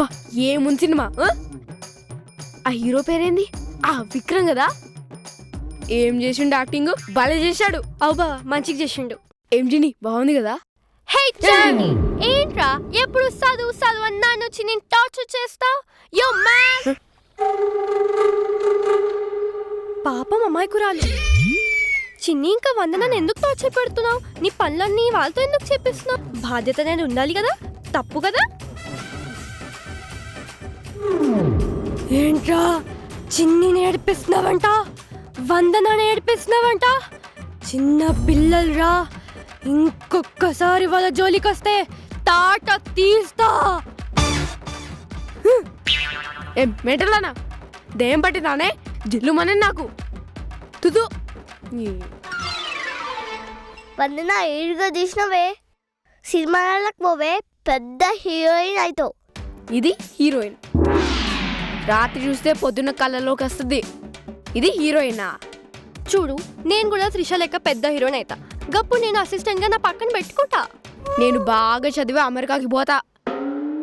అబ్బా ఏముంది సినిమా ఆ హీరో పేరేంది విక్రమ్ కదా ఏం చేసిండు యాక్టింగ్ భలే చేశాడు అబ్బా మంచిగా చేసిండు ఎంజిని బాగుంది కదా హే జానీ ఏంట్రా ఎప్పుడు చదువు అని నన్ను వచ్చి నేను టార్చర్ చేస్తావు యో మ్యాన్ పాపం అమాయకురాలు చిన్ని ఇంకా వందనని ఎందుకు టార్చర్ పెడుతున్నావు నీ పనులన్నీ వాళ్ళతో ఎందుకు చెప్పిస్తున్నావు బాధ్యత నేను ఉండాలి కదా తప్పు కదా ఏంట్రా చిన్నిని ఏడిపిస్తున్నావంట వందనని ఏడిపిస్తున్నావంట చిన్న పిల్లలరా ఇంకొక్కసారి వాళ్ళ జోలికొస్తే తాట తీస్తా ఏం మెంటలానా దేం పట్టిదానే జిల్లుమనే నాకు తుదు వందన ఏడుగా తీసినవే సినిమాలకు పోవే పెద్ద హీరోయిన్ అవుతావు ఇది హీరోయిన్ రాత్రి చూస్తే పొద్దున్న కళ్ళలోకి వస్తుంది ఇది హీరోయినా చూడు నేను కూడా త్రిష లెక్క పెద్ద హీరోయిన్ అవుతా గప్పు నేను అసిస్టెంట్ గా నా పక్కన పెట్టుకుంటా నేను బాగా చదివి అమెరికాకి పోతా